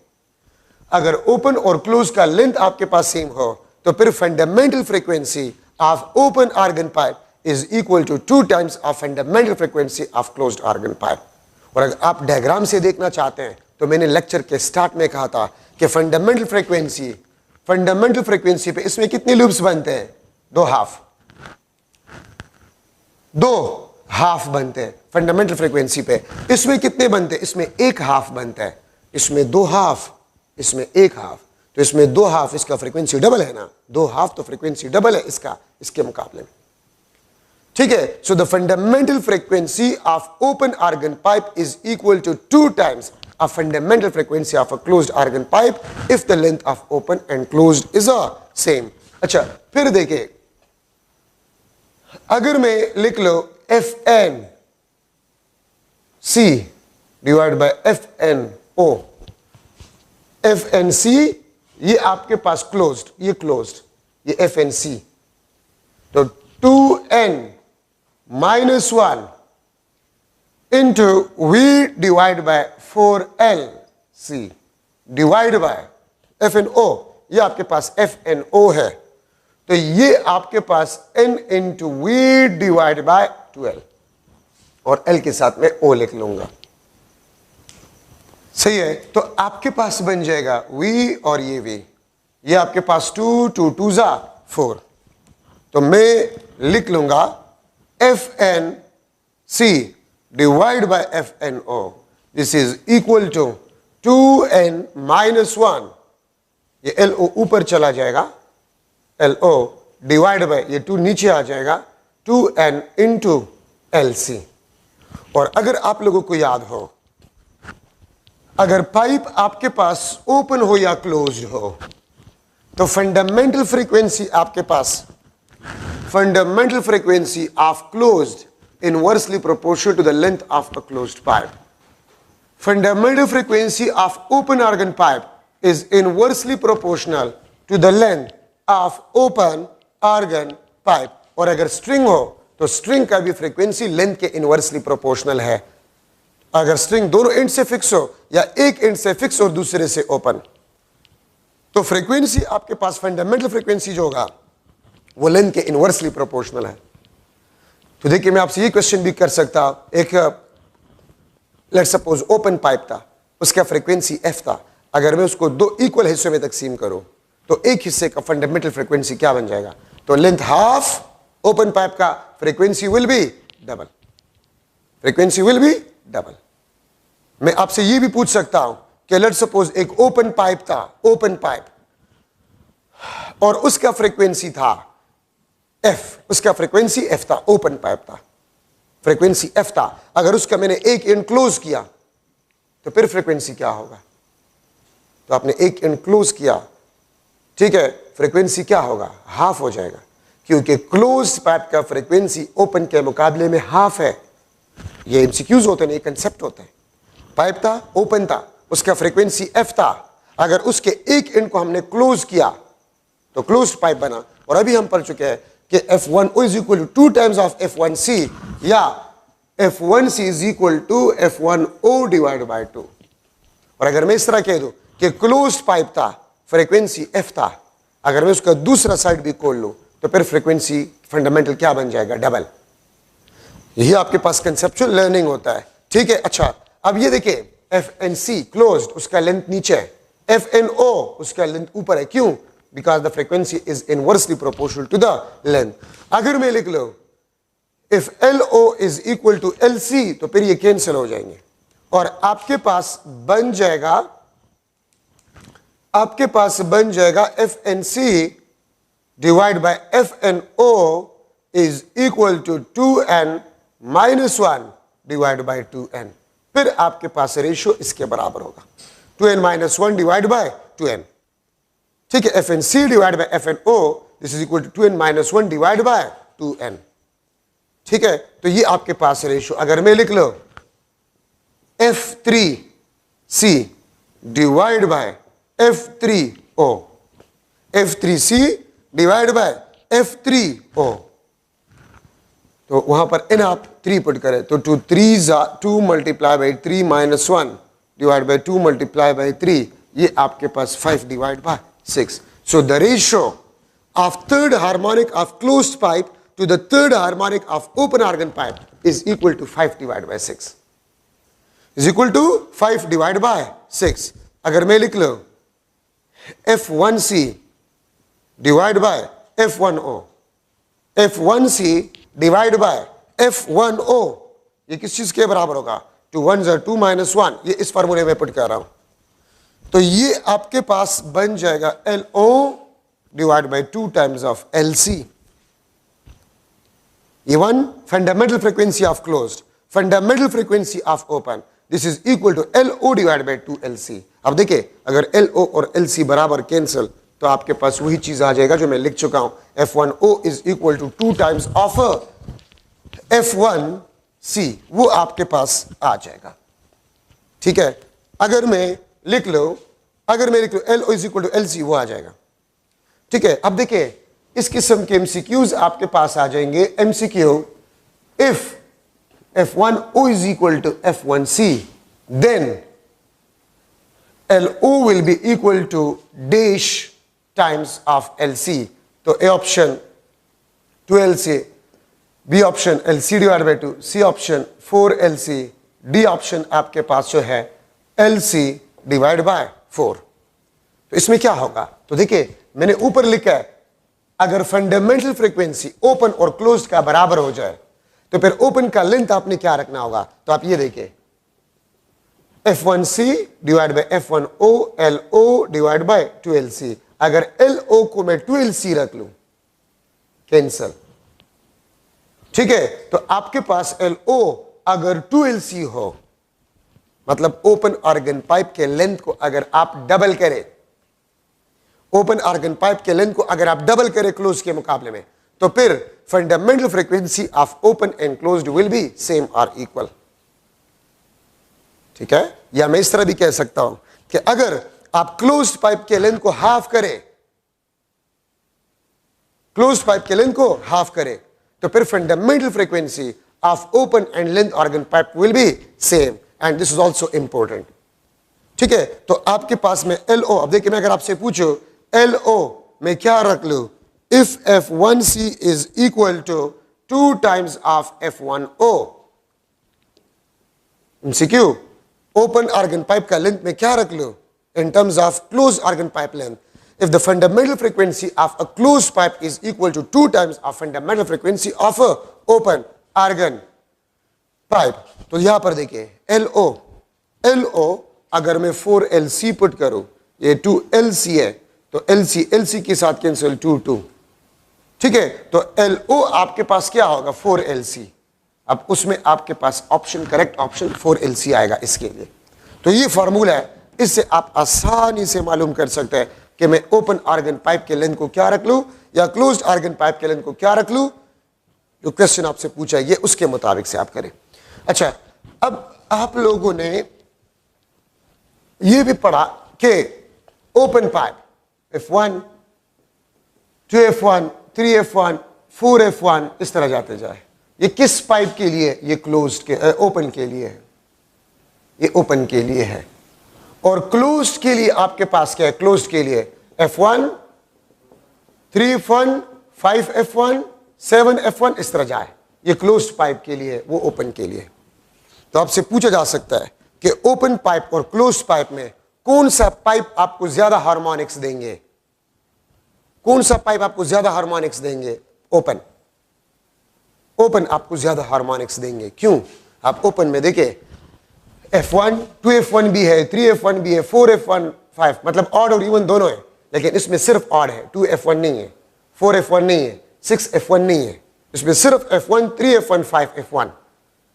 अगर ओपन और क्लोज का लेंथ आपके पास सेम हो तो फिर fundamental frequency of open organ pipe is equal to 2 times of fundamental frequency of closed organ pipe. और अगर आप डायग्राम से देखना चाहते हैं तो मैंने लेक्चर के स्टार्ट में कहा था कि फंडामेंटल फ्रीक्वेंसी पे इसमें कितने लूप्स बनते हैं, दो हाफ बनते हैं फंडामेंटल फ्रीक्वेंसी पे। इसमें कितने बनते हैं, इसमें एक हाफ बनता है, इसमें दो हाफ, इसमें एक हाफ, तो इसमें दो हाफ, इसका फ्रीक्वेंसी डबल है ना, दो हाफ तो फ्रीक्वेंसी डबल है इसका, इसके मुकाबले में। ठीक है, so the fundamental frequency of open organ pipe is equal to 2 times of fundamental frequency of a closed organ pipe if the length of open end closed is a same. अच्छा, फिर देखिए, अगर मैं लिख लो F N C divide by F N O, F N C ये आपके पास क्लोज्ड, ये क्लोज्ड, ये एफ एन सी, तो 2n minus 1 into V divide bye 4l C divide by F N O, ये आपके पास एफ एन ओ है, तो ये आपके पास n into V divide by 12, और l के साथ में o लिख लूंगा। सही है, तो आपके पास बन जाएगा v और ये v, ये आपके पास 2 2 2 जा 4, तो मैं लिख लूंगा F N C divide by F N O, this is equal to 2n minus 1, ये एल ओ ऊपर चला जाएगा, एल ओ डिवाइड बाय ये 2 नीचे आ जाएगा, 2n इंटू एल सी। और अगर आप लोगों को याद हो, अगर पाइप आपके पास ओपन हो या क्लोज्ड हो तो फंडामेंटल फ्रीक्वेंसी आपके पास, fundamental frequency of closed inversely proportional to the length of a closed pipe. Fundamental frequency of open organ pipe is inversely proportional to the length of open organ pipe. और अगर string हो तो string का भी frequency length के inversely proportional है। अगर string दोनों एंड से फिक्स हो या एक एंड से फिक्स और दूसरे से ओपन, तो फ्रीक्वेंसी आपके पास फंडामेंटल फ्रीक्वेंसी जो होगा वो लेंथ के इनवर्सली प्रोपोर्शनल है। तो देखिए, मैं आपसे ये क्वेश्चन भी कर सकता, एक लेट्स सपोज ओपन पाइप था, उसका फ्रीक्वेंसी एफ था, अगर मैं उसको दो इक्वल हिस्सों में तकसीम करूं तो एक हिस्से का फंडामेंटल फ्रीक्वेंसी क्या बन जाएगा, तो लेंथ हाफ ओपन पाइप का frequency will be double, frequency will be double. मैं आपसे ये भी पूछ सकता हूं कि लेट्स सपोज एक ओपन पाइप था, ओपन पाइप, और उसका फ्रीक्वेंसी था एफ, उसका फ्रीक्वेंसी एफ था, ओपन पाइप था, फ्रीक्वेंसी एफ था, अगर उसका मैंने एक एंड क्लोज किया तो फिर फ्रीक्वेंसी क्या होगा, तो आपने एक एंड क्लोज किया, ठीक है, फ्रीक्वेंसी क्या होगा, हाफ हो जाएगा, क्योंकि क्लोज पाइप का फ्रीक्वेंसी ओपन के मुकाबले में हाफ है। ये एमसीक्यूज होते हैं, ये कंसेप्ट होते हैं। पाइप था, ओपन था, उसका फ्रीक्वेंसी एफ था, अगर उसके एक एंड को हमने क्लोज किया तो क्लोज्ड पाइप बना। और अभी हम पढ़ चुके हैं कि F1O is equal to 2 times of F1C या F1C is equal to F1O divide by 2। और अगर मैं इस तरह कह दूं कि क्लोज्ड पाइप था, फ्रीक्वेंसी F था, अगर मैं उसका दूसरा साइड भी खोल लूं तो फिर फ्रीक्वेंसी फंडामेंटल क्या बन जाएगा? डबल। यही आपके पास कंसेप्चुअल लर्निंग होता है, ठीक है। अच्छा, अब ये देखिए FNC क्लोज्ड, उसका लेंथ नीचे है, FNO उसका लेंथ ऊपर है। क्यों? Because the frequency is inversely proportional to the length. अगर मैं लिख लो if LO is equal to LC तो फिर ये कैंसिल हो जाएंगे और आपके पास बन जाएगा FNC divide by FNO is equal to 2n minus 1 divide by 2n। फिर आपके पास रेशियो इसके बराबर होगा 2n minus 1 divide by 2n, ठीक है। FNC divide by FNO this is equal to 2n minus 1 divide by 2n, ठीक है। तो ये आपके पास रेशियो, अगर मैं लिख लो F3C divide by F3O, F3C divide by F3O, तो वहां पर n आप 3 पुट करें तो 2 multiply by 3 minus 1 divide by 2 multiply by 3, ये आपके पास 5 divide by 6। So the ratio of third harmonic of closed pipe to the third harmonic of open organ pipe is equal to 5 divided by 6, is equal to 5 divided by 6। अगर मैं लिख लो F1C divide by F1O, F1C divide by F1O, ये किस चीज के बराबर होगा? 2 1 are 2 minus 1, ये इस फार्मूले में पुट कर रहा हूं। तो ये आपके पास बन जाएगा LO divide by 2 times of LC। Even fundamental frequency of closed, fundamental frequency of open, this is equal to LO divided by 2LC। अब देखिए अगर LO और LC बराबर कैंसिल तो आपके पास वही चीज आ जाएगा जो मैं लिख चुका हूं, F1O is equal to 2 times of F1C, वो आपके पास आ जाएगा, ठीक है। अगर मैं लिख लो LO is equal to LC, वो आ जाएगा, ठीक है। अब देखिए इस किस्म के MCQs आपके पास आ जाएंगे। MCQ, if F1O is equal to F1C then LO will be equal to dash times of LC। तो A option 2LC, B option LC divide by 2, C option 4LC, D option आपके पास जो है LC divide by 4। तो इसमें क्या होगा? तो देखिए मैंने ऊपर लिखा है अगर फंडामेंटल फ्रीक्वेंसी ओपन और क्लोज्ड का बराबर हो जाए तो फिर ओपन का लेंथ आपने क्या रखना होगा? तो आप ये देखिए F1C divide by F1O LO divide by 2LC। अगर LO को मैं 2LC रख लूं कैंसल, ठीक है। तो आपके पास LO अगर 2LC हो मतलब ओपन ऑर्गन पाइप के लेंथ को अगर आप डबल करें, ओपन ऑर्गन पाइप के लेंथ को अगर आप डबल करें क्लोज के मुकाबले में, तो फिर fundamental frequency of open end closed will be same और इक्वल, ठीक है। या मैं इस तरह भी कह सकता हूं कि अगर आप क्लोज्ड पाइप के लेंथ को हाफ करें, क्लोज्ड पाइप के लेंथ को हाफ करें तो फिर fundamental frequency of open and length organ pipe will be same, and this is also important, ठीक है। तो आपके पास में LO, अब देखिए मैं अगर आपसे पूछूं LO में क्या रख लूं? If F1C is equal to 2 times of F1O, MCQ open organ pipe का लेंथ में क्या रख लूं in terms of close organ pipe length? If the fundamental frequency of a close pipe is equal to 2 times of fundamental frequency of a open organ pipe, तो यहां पर देखिए LO अगर मैं 4LC पुट करूं, ये 2LC है तो LC के साथ कैंसिल 2, ठीक है। तो LO आपके पास क्या होगा? 4LC। अब उसमें आपके पास ऑप्शन, करेक्ट ऑप्शन 4LC आएगा इसके लिए। तो ये फार्मूला है, इससे आप आसानी से मालूम कर सकते हैं कि मैं ओपन ऑर्गन पाइप के लेंथ को क्या रख लूं या क्लोज्ड ऑर्गन पाइप के लेंथ को क्या रख लूं। जो क्वेश्चन आपसे पूछा है ये उसके मुताबिक से आप करें। अच्छा, अब आप लोगों ने ये भी पढ़ा कि open pipe F1 2F1, 3F1, 4F1 इस तरह जाते जाए। ये किस पाइप के लिए? ये क्लोज्ड के ओपन के लिए है, ये ओपन के लिए है। और क्लोज्ड के लिए आपके पास क्या है? क्लोज्ड के लिए F1, 3F1, 5F1, 7F1 इस तरह जाए। ये क्लोज्ड पाइप के लिए, वो ओपन के लिए। तो आपसे पूछा जा सकता है कि ओपन पाइप और क्लोज्ड पाइप में कौन सा पाइप आपको ज्यादा हार्मोनिक्स देंगे? कौन सा पाइप आपको ज्यादा हार्मोनिक्स देंगे? ओपन। ओपन आपको ज्यादा हार्मोनिक्स देंगे। क्यों? आप ओपन में देखिए F1, 2F1 भी है, 3F1 भी है, 4F1, 5, मतलब ऑड और इवन दोनों है, लेकिन इसमें सिर्फ ऑड है। 2F1 नहीं है, 4F1 नहीं है, 6F1 नहीं है, इसमें सिर्फ F1, 3F1, 5F1,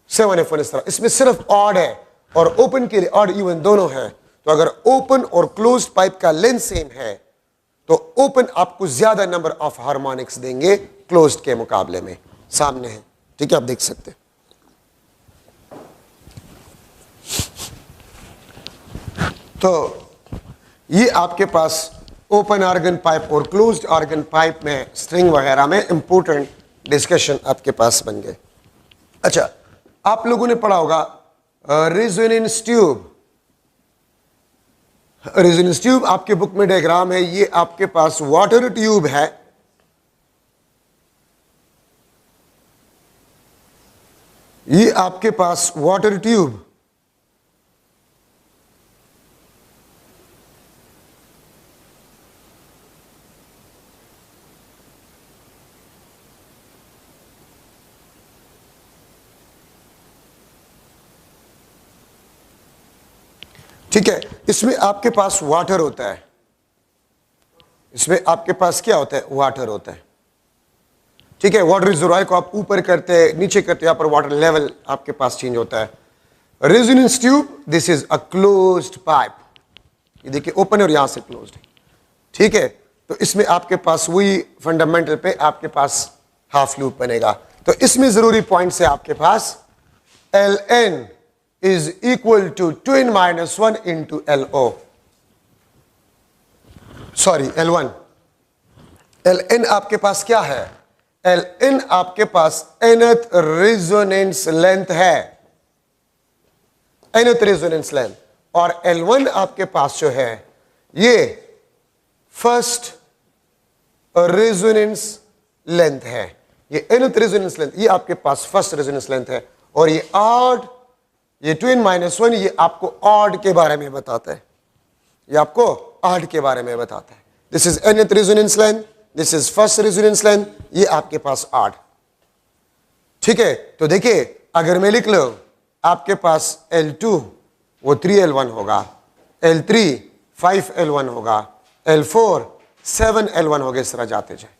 7F1 इस तरह, इसमें सिर्फ ऑड है। और ओपन के लिए ऑड इवन दोनों है। तो अगर ओपन और क्लोज्ड पाइप का लेंथ सेम है तो ओपन आपको ज्यादा नंबर ऑफ हार्मोनिक्स देंगे क्लोज्ड के मुकाबले में। सामने है, ठीक है, आप देख सकते हैं। तो ये आपके पास ओपन ऑर्गन पाइप और क्लोज्ड ऑर्गन पाइप में स्ट्रिंग वगैरह में इंपॉर्टेंट डिस्कशन आपके पास बन गए। अच्छा, आप लोगों ने पढ़ा होगा रेजोनेंस ट्यूब। रेजोनेंस ट्यूब आपके बुक में डायग्राम है। ये आपके पास वाटर ट्यूब है, ये आपके पास वाटर ट्यूब, ठीक है। इसमें आपके पास वाटर होता है, इसमें आपके पास क्या होता है? वाटर होता है, ठीक है। वाटर रिजर्वायर को आप ऊपर करते हैं, नीचे करते हैं, यहाँ पर वाटर लेवल आपके पास चेंज होता है। Resonance tube, this is a closed pipe. ये देखिए ओपन है और यहां से क्लोज्ड है, ठीक है। तो इसमें आपके पास वही फंडामेंटल पे आपके पास हाफ लूप बनेगा। तो इसमें जरूरी पॉइंट्स है आपके पास Ln is equal to 2n minus 1 into LO, sorry L1। Ln आपके पास क्या है? Ln आपके पास nth रेजोनेंस लेंथ है, nth रेजोनेंस लेंथ। और L1 आपके पास जो है ये फर्स्ट रेजोनेंस लेंथ है, ये nth रेजोनेंस लेंथ, ये आपके पास फर्स्ट रेजोनेंस लेंथ है। और ये ऑड, ये 2n minus 1, ये आपको ऑड के बारे में बताता है, ये आपको ऑड के बारे में बताता है। This is nth resonance length, this is first resonance length, ये आपके पास ऑड, ठीक है। तो देखिए अगर मैं लिख लो आपके पास L2 वो 3L1 होगा, L3 5L1 होगा, L4 7L1 होगा, इस तरह जाते जाए,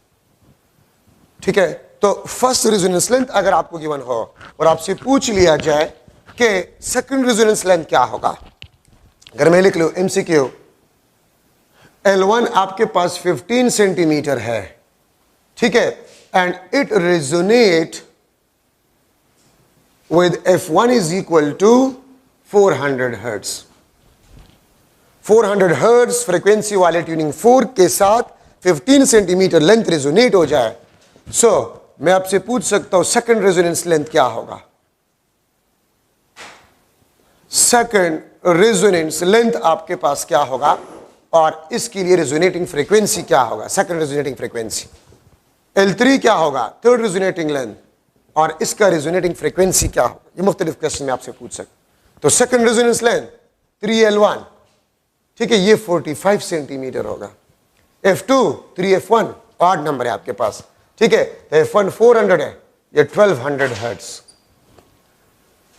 ठीक है। तो फर्स्ट रेजोनेंस लेंथ अगर आपको गिवन हो और आपसे पूछ लिया जाए कि सेकंड रेजोनेंस लेंथ क्या होगा, अगर मैं लिख लूं MCQ L1 आपके पास 15 सेंटीमीटर है, ठीक है, and it resonate with F1 is equal to 400 hertz. 400 hertz frequency वाले ट्यूनिंग 4 के साथ 15 सेंटीमीटर लेंथ रेजोनेट हो जाए, सो मैं आपसे पूछ सकता हूं सेकंड रेजोनेंस लेंथ क्या होगा? सेकंड रेजोनेंस लेंथ आपके पास क्या होगा और इसके लिए रेजोनेटिंग फ्रीक्वेंसी क्या होगा? सेकंड रेजोनेटिंग फ्रीक्वेंसी L3 क्या होगा? थर्ड रेजोनेटिंग लेंथ, और इसका रेजोनेटिंग फ्रीक्वेंसी क्या होगा? ये मुख्तलिफ क्वेश्चन में आपसे पूछ सकता। तो सेकंड रेजोनेंस लेंथ 3L1, ठीक है, ये 45 सेंटीमीटर होगा। F2 3F1 ऑड नंबर है आपके पास, ठीक है, तो F1 400 है, ये 1200 हर्ट्ज।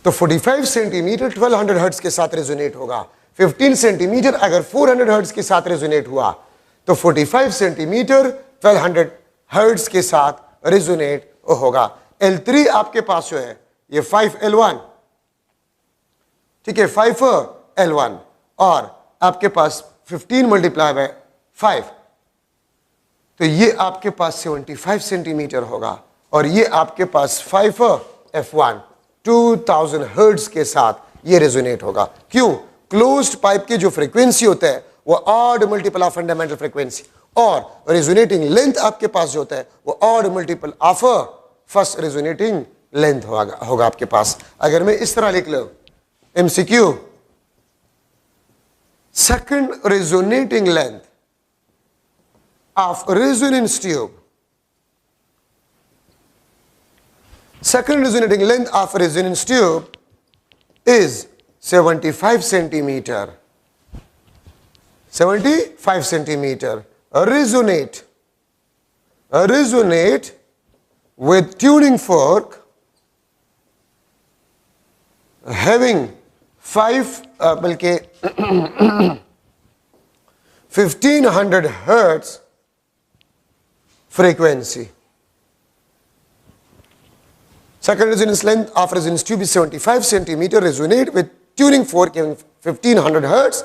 तो 45 सेंटीमीटर 1200 हर्ट्ज के साथ रेजोनेट होगा। 15 सेंटीमीटर अगर 400 हर्ट्ज के साथ रेजोनेट हुआ तो 45 सेंटीमीटर 1200 हर्ट्ज के साथ रेजोनेट होगा। L3 आपके पास जो है ये 5L1, ठीक है, 5L1, और आपके पास 15 मल्टीप्लाई बाय 5, तो ये आपके पास 75 सेंटीमीटर होगा। और ये आपके पास 5F1 2000 हर्ट्ज के साथ ये रेजोनेट होगा। क्यों? क्लोज्ड पाइप की जो फ्रीक्वेंसी होता है वो odd multiple of fundamental frequency, और रेजोनेटिंग लेंथ आपके पास जो होता है वो odd multiple of first resonating length होगा आपके पास। अगर मैं इस तरह लिख लूं MCQ, second resonating length of resonance tube, second resonating length of a resonance tube is 75 centimeter. 75 centimeter. Resonate with tuning fork having 1500 hertz frequency. Second resonance length of resonance tube is 75 centimeter. Resonate with tuning fork having 1500 hertz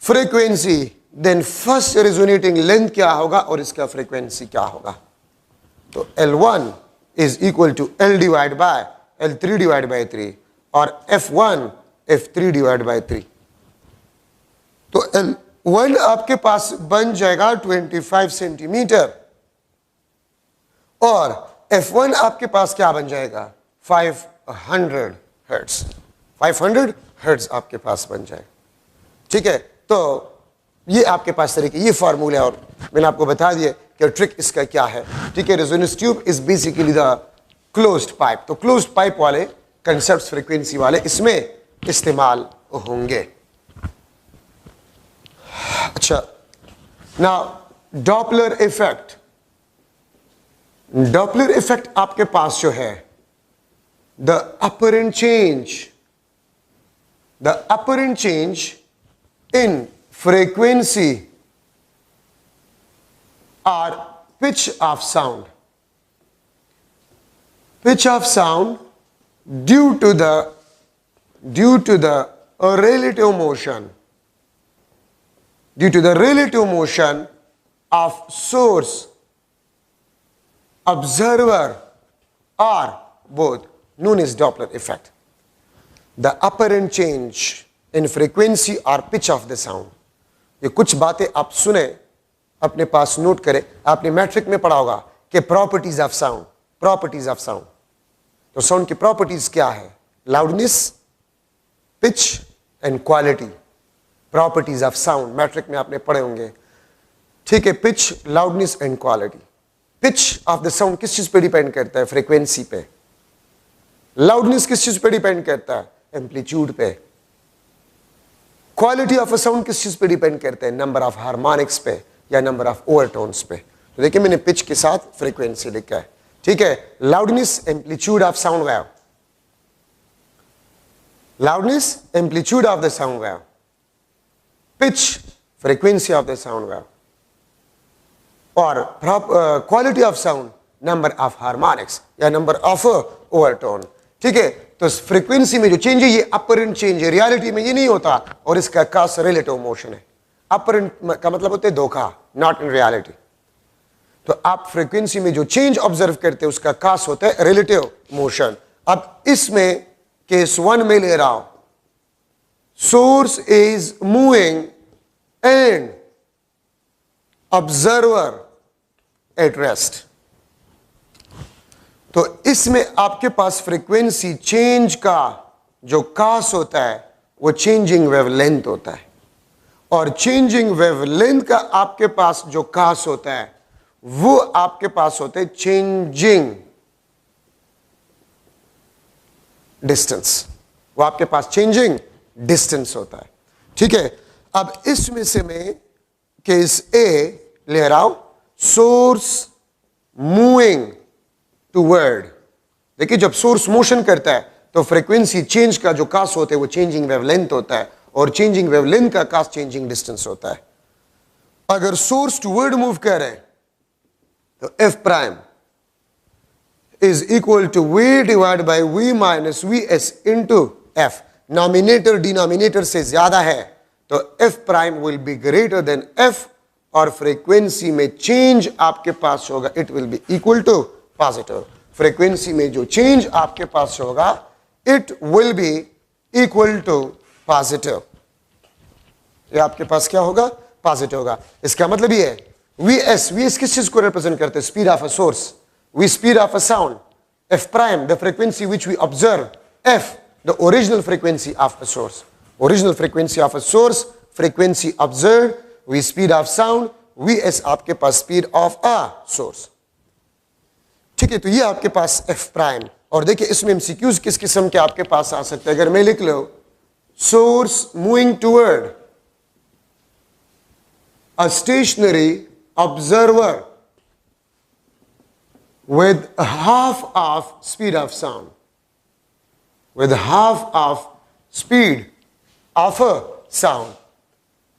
frequency. Then first resonating length क्या होगा और इसका frequency क्या होगा? तो L1 is equal to L divided by L3 divided by 3 और F1 F3 divided by 3. तो L1 आपके पास बन जाएगा 25 सेंटीमीटर और F1 आपके पास क्या बन जाएगा 500 हर्ट्ज। 500 हर्ट्ज आपके पास बन जाएगा। ठीक है, तो ये आपके पास तरीके, ये फार्मूला और मैंने आपको बता दिया कि ट्रिक इसका क्या है। ठीक है, resonance tube is basically the closed pipe. तो क्लोज्ड पाइप वाले कंसेप्ट फ्रीक्वेंसी वाले इसमें इस्तेमाल होंगे। अच्छा, now Doppler effect. Doppler effect आपके पास जो है the apparent change in frequency और pitch of sound due to the relative motion of source, observer or both, known as Doppler effect. The apparent change in frequency or pitch of the sound. ये कुछ बातें आप सुने, अपने पास note करें। आपने matric में पढ़ा होगा कि प्रॉपर्टीज ऑफ साउंड। तो साउंड की प्रॉपर्टीज क्या है? Loudness, pitch and quality. Properties of sound matric में आपने पढ़े होंगे। ठीक है, pitch, loudness and quality. Pitch of the sound किस चीज पे डिपेंड करता है? फ्रीक्वेंसी पे। लाउडनेस किस चीज पे डिपेंड करता है? एम्पलीट्यूड पे। क्वालिटी ऑफ अ साउंड किस चीज पे डिपेंड करता है? नंबर ऑफ हार्मोनिक्स पे या नंबर ऑफ ओवरटोन्स पे। तो देखिए मैंने पिच के साथ फ्रीक्वेंसी लिखा है। ठीक है, loudness, amplitude of sound wave. Loudness, amplitude of the sound wave. Pitch, frequency of the sound wave. और quality of sound, number of harmonics या नंबर ऑफ ओवरटोन। ठीक है, तो फ्रीक्वेंसी में जो चेंज है ये अपरेंट चेंज है, रियलिटी में ये नहीं होता और इसका कास रिलेटिव मोशन है। अपरेंट का मतलब होता है धोखा, नॉट इन रियलिटी। तो आप फ्रीक्वेंसी में जो चेंज ऑब्जर्व करते हैं उसका कास होता है रिलेटिव मोशन। अब इसमें केस 1 में ले रहा हूं, source is moving and observer at rest. तो इसमें आपके पास फ्रीक्वेंसी चेंज का जो कास होता है वो चेंजिंग वेवलेंथ होता है और चेंजिंग वेवलेंथ का आपके पास जो कास होता है वो आपके पास होता है चेंजिंग डिस्टेंस। वो आपके पास चेंजिंग डिस्टेंस होता है। ठीक है, अब इसमें से मैं केस ए ले रहा हूं, सोर्स मूविंग टूवर्ड। देखिए जब सोर्स मोशन करता है तो फ्रीक्वेंसी चेंज का जो कास होता है वो चेंजिंग वेवलेंथ होता है और चेंजिंग वेवलेंथ का कास चेंजिंग डिस्टेंस होता है। अगर सोर्स टूवर्ड मूव कर रहे हैं तो F prime is equal to V divide by V minus V S into F. Nominator denominator से ज्यादा है तो F prime will be greater than F और फ्रीक्वेंसी में चेंज आपके पास होगा it will be equal to positive. Frequency में जो चेंज आपके पास होगा it will be equal to positive. ये आपके पास क्या होगा? पॉजिटिव होगा। इसका मतलब ये है वी एस किस चीज को रिप्रेजेंट करते हैं? Speed of a source, V speed of a sound, F prime the frequency which we observe, F the original frequency of a source, original frequency of a source, frequency observe, V speed of sound, V S आपके पास speed of a source. ठीक है, तो ये आपके पास F prime. और देखिए इसमें एमसीक्यूज किस किस्म के आपके पास आ सकते हैं। अगर मैं लिख लो source moving toward a stationary observer with half of speed of sound, with half of speed of a sound,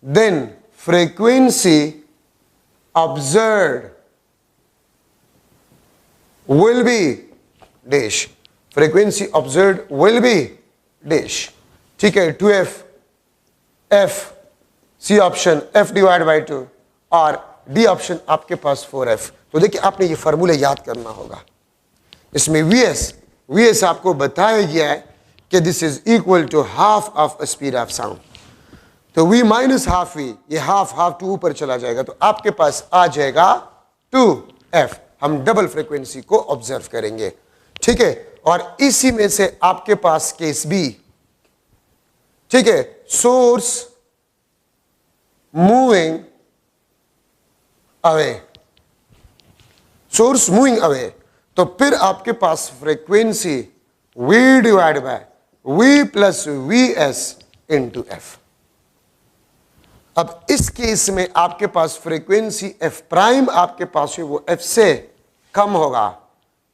then frequency observed will be dash, frequency observed will be dash। ठीक है, 2f, f C option f divide by 2 और D option आपके पास 4f। तो देखिए आपने ये formula याद करना होगा। इसमें वीएस आपको बताया गया है कि this is equal to half of speed of sound. तो v माइनस हाफ वी, ये हाफ टू ऊपर चला जाएगा तो आपके पास आ जाएगा 2f। हम डबल फ्रीक्वेंसी को ऑब्जर्व करेंगे। ठीक है, और इसी में से आपके पास केस बी, ठीक है, source moving away, source moving away, तो फिर आपके पास frequency v divide by v plus V S into F. अब इस केस में आपके पास फ्रीक्वेंसी f प्राइम आपके पास है वो f से कम होगा।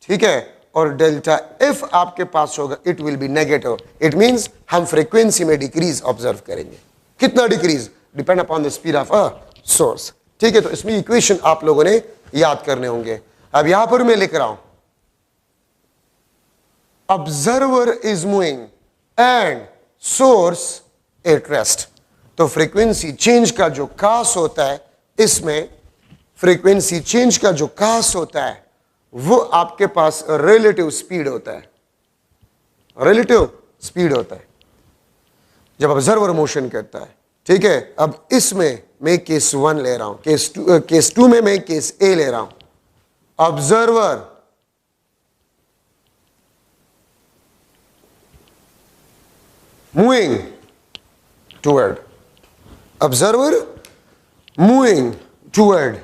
ठीक है, और डेल्टा f आपके पास होगा it will B negative. It means हम फ्रीक्वेंसी में डिक्रीज ऑब्जर्व करेंगे। कितना decrease? Depend upon the speed of a source. ठीक है, तो इसमें इक्वेशन आप लोगों ने याद करने होंगे। अब यहां पर मैं लिख रहा हूं observer is moving and source at rest. तो फ्रीक्वेंसी चेंज का जो कास होता है, इसमें फ्रीक्वेंसी चेंज का जो कास होता है वो आपके पास रिलेटिव स्पीड होता है, रिलेटिव स्पीड होता है जब ऑब्जर्वर मोशन करता है। ठीक है, अब इसमें मैं केस 1 ले रहा हूं, केस 2 में मैं केस ए ले रहा हूं। Observer moving toward, observer moving toward,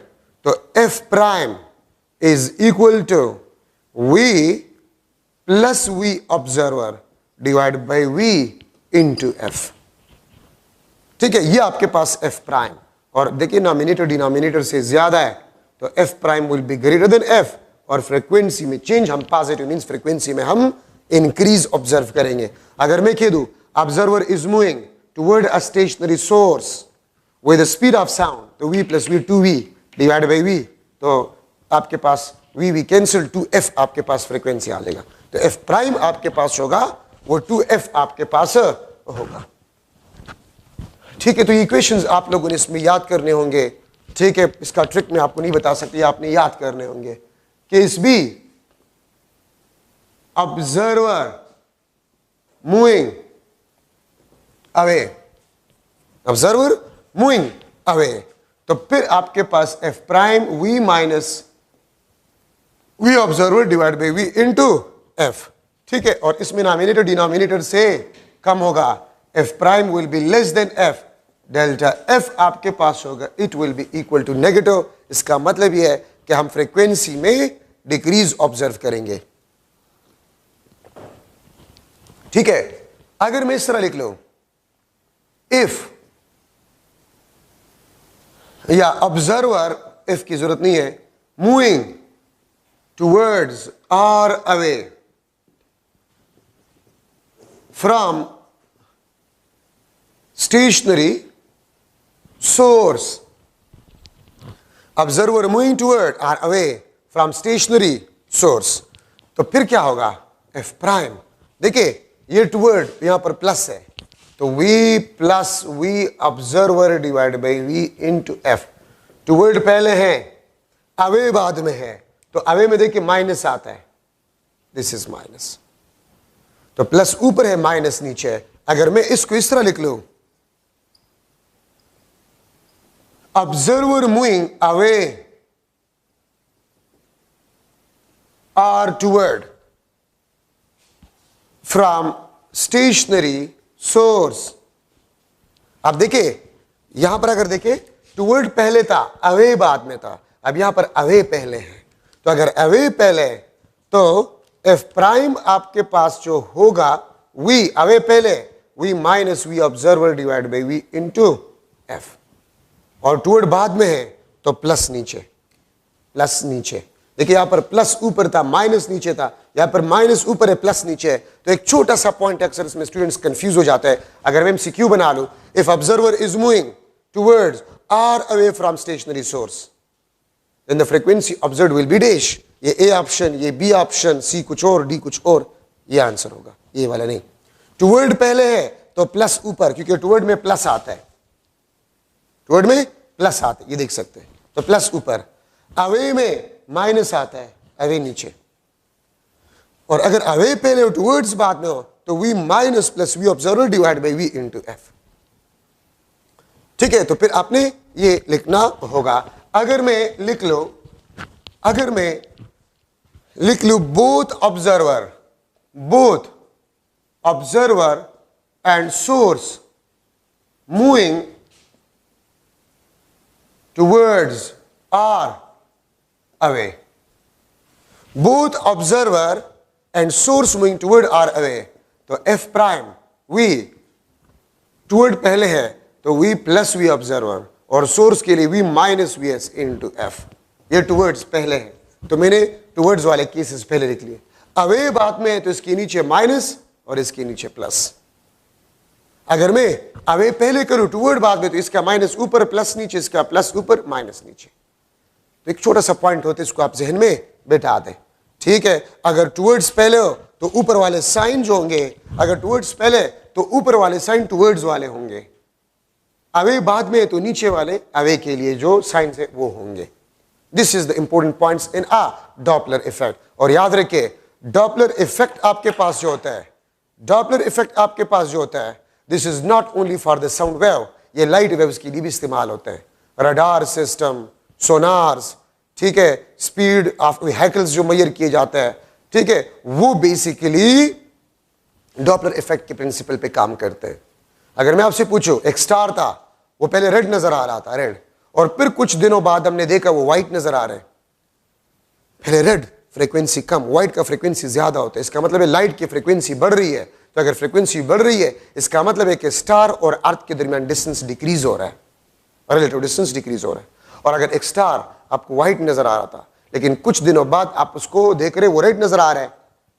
तो F prime is equal to V plus V observer divide by V into F. ठीक है, ये आपके पास f प्राइम, और देखिए नॉमिनेटर डिनोमिनेटर से ज्यादा है तो f prime will be greater than f, और फ्रीक्वेंसी में चेंज हम पॉजिटिव मींस फ्रीक्वेंसी में हम इंक्रीज ऑब्जर्व करेंगे। अगर मैं कह दूं observer is moving toward a stationary source with the speed of sound, तो v plus V 2v divide by v, तो आपके पास v कैंसिल 2f आपके पास फ्रीक्वेंसी आ जाएगा। तो f प्राइम आपके पास होगा वो 2f आपके पास होगा। ठीक है, तो इक्वेशंस आप लोगों ने इसमें याद करने होंगे। ठीक है, इसका ट्रिक मैं आपको नहीं बता सकती, आपने याद करने होंगे। Case B, observer moving away, observer moving away, तो फिर आपके पास F prime V minus V observer divide by V into F. ठीक है, और इसमें नॉमिनेटर डिनोमिनेटर से कम होगा। F prime will be less than F, delta F आपके पास होगा it will be equal to negative. इसका मतलब यह है कि हम फ्रीक्वेंसी में डिक्रीज ऑब्जर्व करेंगे। ठीक है, अगर मैं इस तरह लिख लूं इफ, या ऑब्जर्वर, इफ की जरूरत नहीं है, मूविंग टूवर्ड्स और away from stationary source, observer moving toward or away from stationary source, तो फिर क्या होगा? f प्राइम, देखिए ये टूवर्ड यहां पर प्लस है तो v plus V observer divide by v into F. Toward पहले है, अवे बाद में है, तो अवे में देखिए माइनस आता है, दिस इज माइनस, तो प्लस ऊपर है माइनस नीचे है। अगर मैं इसको इस तरह लिख लूं observer moving away or toward from stationary source. अब देखिए यहां पर अगर देखें टूवर्ड पहले था, अवे बाद में था, अब यहां पर अवे पहले है। तो अगर अवे पहले तो एफ प्राइम आपके पास जो होगा वी अवे पहले V minus V observer divide by V into F, और टूवर्ड बाद में है तो प्लस नीचे, प्लस नीचे। देखिए यहां पर प्लस ऊपर था, माइनस नीचे था, यहां पर माइनस ऊपर है, प्लस नीचे है। तो एक छोटा सा पॉइंट अक्सर इसमें स्टूडेंट्स कंफ्यूज हो जाता है। अगर मैं एमसीक्यू बना लूं, if observer is moving towards or away from stationary source then the frequency observed will be dash. ये ए ऑप्शन, ये बी ऑप्शन, सी कुछ और, डी कुछ और, ये आंसर होगा, ये वाला नहीं। टुवर्ड पहले है तो प्लस ऊपर, क्योंकि टुवर्ड में प्लस आता है, टुवर्ड में प्लस आता है, ये देख सकते हैं, तो प्लस ऊपर। अवे में माइनस आता है, अवे नीचे। और अगर अवे पहले हो टुवर्ड्स बाद में हो तो V minus plus V observer divide by V into F. ठीक है, तो फिर आपने ये लिखना होगा। अगर मैं लिख लू both observer and source moving towards or away, both observer and source moving toward are away, तो f प्राइम v toward पहले है तो v प्लस v ऑब्जर्वर, और सोर्स के लिए v minus V S into F. ये towards पहले है तो मैंने टुवर्ड्स वाले केसेस पहले लिख लिए। अवे बाद में है तो इसके नीचे माइनस और इसके नीचे प्लस। अगर मैं अवे पहले करूं टुवर्ड बाद में तो इसका माइनस ऊपर प्लस नीचे, इसका प्लस ऊपर माइनस नीचे। तो एक छोटा सा पॉइंट होता है, इसको आप जहन में बैठा दें। ठीक है, अगर टुवर्ड्स पहले हो तो ऊपर वाले साइन जो होंगे, अगर टुवर्ड्स पहले तो ऊपर वाले साइन टुवर्ड्स वाले होंगे, अवे बाद में तो नीचे वाले अवे के लिए जो साइन है वो होंगे। This is the important points in a Doppler effect. और याद रखिए डॉपलर इफेक्ट आपके पास जो होता है, डॉपलर इफेक्ट आपके पास जो होता है, this is not only for the sound wave, ये लाइट वेव्स के लिए भी इस्तेमाल होते हैं। रडार सिस्टम, सोनार्स, ठीक है, स्पीड ऑफ व्हीकल्स जो मेजर किए जाते हैं, ठीक है, वो बेसिकली डॉपलर इफेक्ट के प्रिंसिपल पे काम करते हैं। अगर मैं आपसे पूछूं, एक स्टार था, वो पहले रेड नजर आ रहा था, रेड, और फिर कुछ दिनों बाद हमने देखा वो व्हाइट नजर आ रहे हैं। पहले रेड फ्रीक्वेंसी कम, व्हाइट का फ्रीक्वेंसी ज्यादा होता है, इसका मतलब है लाइट की फ्रीक्वेंसी बढ़ रही है। तो अगर फ्रीक्वेंसी बढ़ रही है इसका मतलब है कि स्टार और अर्थ के दरमियान डिस्टेंस डिक्रीज हो रहा है, रिलेटिव डिस्टेंस डिक्रीज हो रहा है। और अगर एक स्टार आपको व्हाइट नजर आ रहा था लेकिन कुछ दिनों बाद आप उसको देख रहे वो रेड नजर आ रहा है,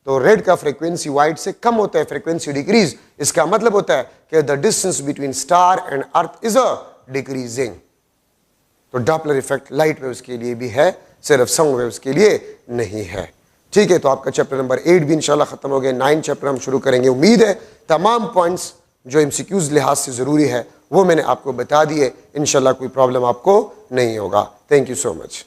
तो रेड का फ्रीक्वेंसी व्हाइट से कम होता है, फ्रीक्वेंसी डिक्रीज। इसका मतलब होता है कि the distance between star and earth is a decreasing. तो डॉपलर इफेक्ट लाइट वेव्स के लिए भी है, सिर्फ साउंड वेव्स के लिए नहीं है। ठीक है, तो आपका चैप्टर नंबर 8 भी इंशाल्लाह खत्म हो गया। 9 चैप्टर हम शुरू करेंगे। उम्मीद है तमाम पॉइंट्स जो एमसीक्यूज लिहाज से जरूरी है वो मैंने आपको बता दिए। इंशाल्लाह कोई प्रॉब्लम आपको नहीं होगा। Thank you so much.